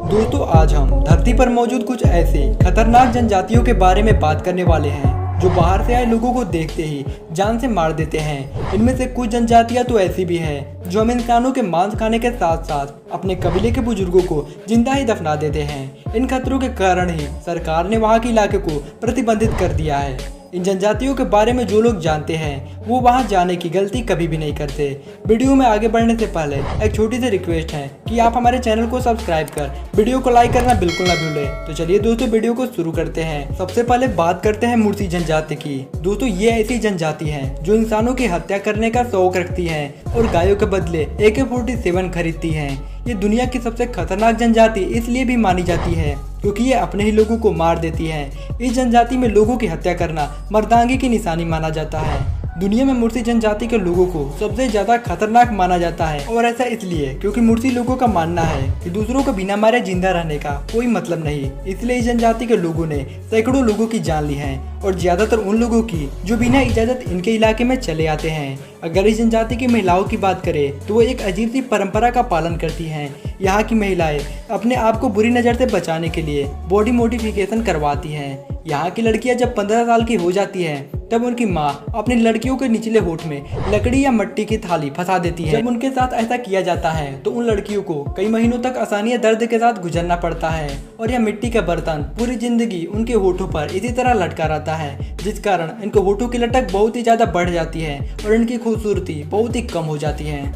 दोस्तों आज हम धरती पर मौजूद कुछ ऐसी खतरनाक जनजातियों के बारे में बात करने वाले हैं जो बाहर से आए लोगों को देखते ही जान से मार देते हैं। इनमें से कुछ जनजातियां तो ऐसी भी हैं जो हम इंसानों के मांस खाने के साथ साथ अपने कबीले के बुजुर्गों को जिंदा ही दफना देते हैं। इन खतरों के कारण ही सरकार ने वहां के इलाके को प्रतिबंधित कर दिया है। इन जनजातियों के बारे में जो लोग जानते हैं वो वहां जाने की गलती कभी भी नहीं करते। वीडियो में आगे बढ़ने से पहले एक छोटी सी रिक्वेस्ट है कि आप हमारे चैनल को सब्सक्राइब कर वीडियो को लाइक करना बिल्कुल ना भूलें। तो चलिए दोस्तों वीडियो को शुरू करते हैं। सबसे पहले बात करते हैं मुर्सी जनजाति की। दोस्तों ये ऐसी जनजाति है जो इंसानों की हत्या करने का शौक रखती है और गायों के बदले AK-47 खरीदती है। ये दुनिया की सबसे खतरनाक जनजाति इसलिए भी मानी जाती है क्योंकि ये अपने ही लोगों को मार देती है। इस जनजाति में लोगों की हत्या करना मर्दांगी की निशानी माना जाता है। दुनिया में मुर्सी जनजाति के लोगों को सबसे ज्यादा खतरनाक माना जाता है और ऐसा इसलिए क्योंकि मुर्सी लोगों का मानना है कि दूसरों को बिना मारे जिंदा रहने का कोई मतलब नहीं। इसलिए इस जनजाति के लोगों ने सैकड़ों लोगों की जान ली है और ज्यादातर उन लोगों की जो बिना इजाजत इनके इलाके में चले आते हैं। अगर इस जनजाति की महिलाओं की बात करें तो वो एक अजीब सी परंपरा का पालन करती हैं। यहाँ की महिलाएं अपने आप को बुरी नज़र से बचाने के लिए बॉडी मोडिफिकेशन करवाती हैं। यहाँ की लड़कियां जब 15 साल की हो जाती हैं तब उनकी माँ अपनी लड़कियों के निचले होठ में लकड़ी या मिट्टी की थाली फंसा देती है। जब उनके साथ ऐसा किया जाता है तो उन लड़कियों को कई महीनों तक आसानी या दर्द के साथ गुजरना पड़ता है और यह मिट्टी का बर्तन पूरी जिंदगी उनके होठों पर इसी तरह लटका रहता है, जिस कारण इनके होठों की लटक बहुत ही ज्यादा बढ़ जाती है और इनकी खूबसूरती बहुत ही कम हो जाती है।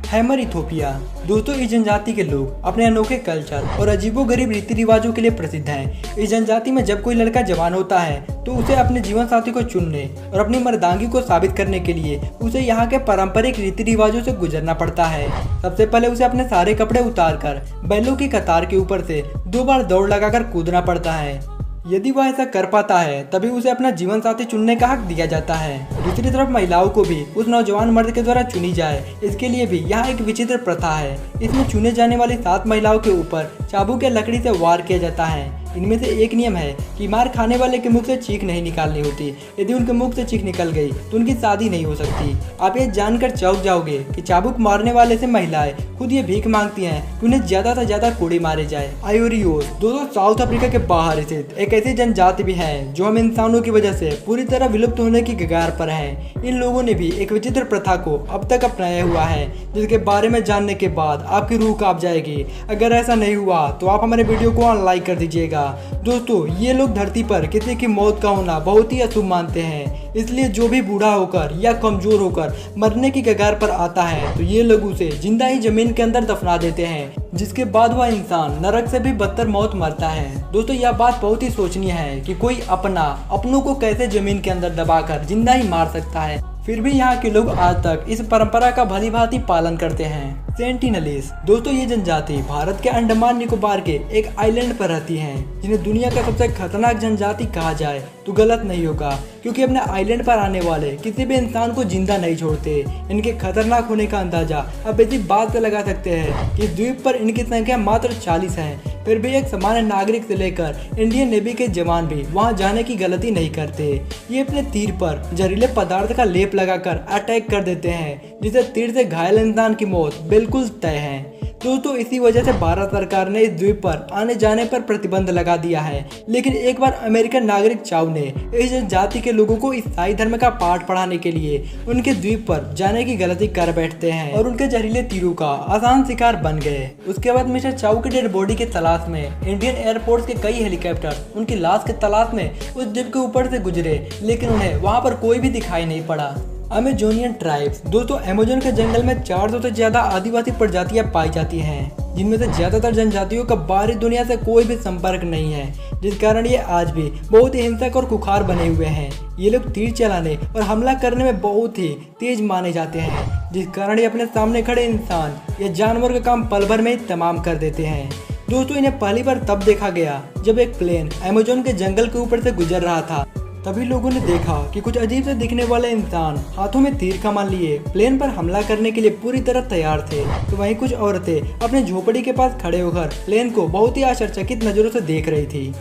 Hammer Ethiopia. दोस्तों इस जनजाति के लोग अपने अनोखे कल्चर और अजीबोगरीब रीति रिवाजों के लिए प्रसिद्ध हैं। इस जनजाति में जब कोई लड़का जवान होता है तो उसे अपने जीवन साथी को चुनने और अपनी मर्दांगी को साबित करने के लिए उसे यहाँ के पारंपरिक रीति रिवाजों से गुजरना पड़ता है। सबसे पहले उसे अपने सारे कपड़े उतार कर बैलों की कतार के ऊपर से 2 बार दौड़ लगाकर कूदना पड़ता है। यदि वह ऐसा कर पाता है तभी उसे अपना जीवन साथी चुनने का हक दिया जाता है। दूसरी तरफ महिलाओं को भी उस नौजवान मर्द के द्वारा चुनी जाए, इसके लिए भी यहाँ एक विचित्र प्रथा है। इसमें चुने जाने वाली 7 महिलाओं के ऊपर चाबुक या लकड़ी से वार किया जाता है। इनमें से एक नियम है कि मार खाने वाले के मुख से चीख नहीं निकालनी होती। यदि उनके मुख से चीख निकल गई तो उनकी शादी नहीं हो सकती। आप ये जानकर चौंक जाओगे कि चाबुक मारने वाले से महिलाएं खुद ये भीख मांगती हैं कि उन्हें ज्यादा से ज्यादा कोड़े मारे जाए। आइवोरियोस। दोस्तों साउथ अफ्रीका के बाहर स्थित एक ऐसी जनजाति भी है जो हम इंसानों की वजह से पूरी तरह विलुप्त होने की कगार पर है। इन लोगों ने भी एक विचित्र प्रथा को अब तक अपनाया हुआ है जिसके बारे में जानने के बाद आपकी रूह कांप जाएगी। अगर ऐसा नहीं हुआ तो आप हमारे वीडियो को अनलाइक कर दीजिएगा। दोस्तों ये लोग धरती पर किसी की मौत का होना बहुत ही अशुभ मानते हैं, इसलिए जो भी बूढ़ा होकर या कमजोर होकर मरने की कगार पर आता है तो ये लोग उसे जिंदा ही जमीन के अंदर दफना देते हैं, जिसके बाद वह इंसान नरक से भी बदतर मौत मरता है। दोस्तों यह बात बहुत ही सोचनीय है कि कोई अपनों को कैसे जमीन के अंदर दबाकर जिंदा ही मार सकता है। फिर भी यहाँ के लोग आज तक इस परंपरा का भली भांति पालन करते हैं। सेंटिनलीज। दोस्तों ये जनजाति भारत के अंडमान निकोबार के एक आइलैंड पर रहती हैं, जिन्हें दुनिया का सबसे खतरनाक जनजाति कहा जाए तो गलत नहीं होगा, क्योंकि अपने आइलैंड पर आने वाले किसी भी इंसान को जिंदा नहीं छोड़ते। इनके खतरनाक होने का अंदाजा आप इसी बात से लगा सकते हैं कि द्वीप पर इनकी संख्या मात्र 40 है। फिर भी एक सामान्य नागरिक से लेकर इंडियन नेवी के जवान भी वहां जाने की गलती नहीं करते। ये अपने तीर पर जहरीले पदार्थ का लेप लगाकर अटैक कर देते हैं, जिससे तीर से घायल इंसान की मौत बिल्कुल तय है। दोस्तों इसी वजह से भारत सरकार ने इस द्वीप पर आने जाने पर प्रतिबंध लगा दिया है। लेकिन एक बार अमेरिकन नागरिक चाउ ने इस जाति के लोगों को ईसाई धर्म का पाठ पढ़ाने के लिए उनके द्वीप पर जाने की गलती कर बैठते हैं और उनके जहरीले तीरों का आसान शिकार बन गए। उसके बाद मिस्टर चाउ की डेड बॉडी की तलाश में इंडियन एयरफोर्स के कई हेलीकॉप्टर उनकी लाश की तलाश में उस द्वीप के ऊपर से गुजरे, लेकिन उन्हें वहां पर कोई भी दिखाई नहीं पड़ा। Amazonian tribes. दोस्तों अमेजोन के जंगल में 400 से ज्यादा आदिवासी प्रजातियां पाई जाती हैं, जिनमें से ज्यादातर जनजातियों का बाहरी दुनिया से कोई भी संपर्क नहीं है, जिस कारण ये आज भी बहुत ही हिंसक और खुखार बने हुए हैं। ये लोग तीर चलाने और हमला करने में बहुत ही तेज माने जाते हैं, जिस कारण ये अपने सामने खड़े इंसान या जानवर का काम पल भर में ही तमाम कर देते हैं। दोस्तों इन्हें पहली बार तब देखा गया जब एक प्लेन अमेजोन के जंगल के ऊपर से गुजर रहा था। तभी लोगों ने देखा कि कुछ अजीब से दिखने वाले इंसान हाथों में तीर कमान लिए प्लेन पर हमला करने के लिए पूरी तरह तैयार थे। तो वहीं कुछ औरतें अपने झोपड़ी के पास खड़े होकर प्लेन को बहुत ही आश्चर्यचकित नजरों से देख रही थी।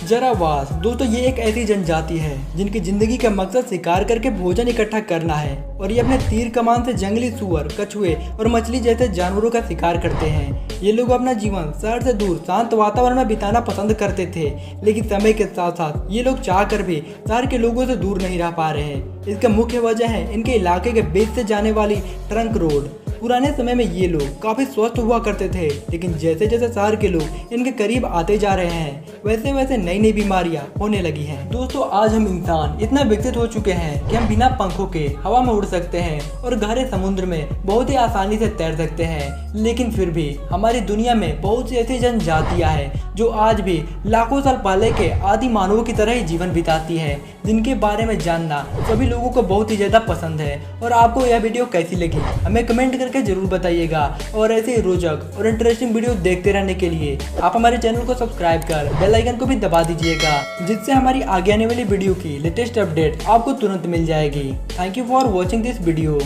जरावास दोस्तों ये एक ऐसी जनजाति है जिनकी जिंदगी का मकसद शिकार करके भोजन इकट्ठा करना है और ये अपने तीर कमान से जंगली सुअर, कछुए और मछली जैसे जानवरों का शिकार करते हैं। ये लोग अपना जीवन शहर से दूर शांत वातावरण में बिताना पसंद करते थे, लेकिन समय के साथ साथ ये लोग चाह कर भी शहर के लोगों से दूर नहीं रह पा रहे हैं। इसका मुख्य वजह है इनके इलाके के बीच से जाने वाली ट्रंक रोड। पुराने समय में ये लोग काफी स्वस्थ हुआ करते थे, लेकिन जैसे जैसे शहर के लोग इनके करीब आते जा रहे हैं वैसे वैसे नई नई बीमारियां होने लगी हैं। दोस्तों आज हम इंसान इतना विकसित हो चुके हैं कि हम बिना पंखों के हवा में उड़ सकते हैं और गहरे समुद्र में बहुत ही आसानी से तैर सकते हैं, लेकिन फिर भी हमारी दुनिया में बहुत सी ऐसी जनजातियां हैं जो आज भी लाखों साल पहले के आदि मानवों की तरह ही जीवन बिताती है, जिनके बारे में जानना सभी लोगों को बहुत ही ज्यादा पसंद है। और आपको यह वीडियो कैसी लगी हमें कमेंट करके जरूर बताइएगा और ऐसे ही रोचक और इंटरेस्टिंग वीडियो देखते रहने के लिए आप हमारे चैनल को सब्सक्राइब कर बेल आइकन को भी दबा दीजिएगा, जिससे हमारी आगे आने वाली वीडियो की लेटेस्ट अपडेट आपको तुरंत मिल जाएगी। Thank you for watching this video.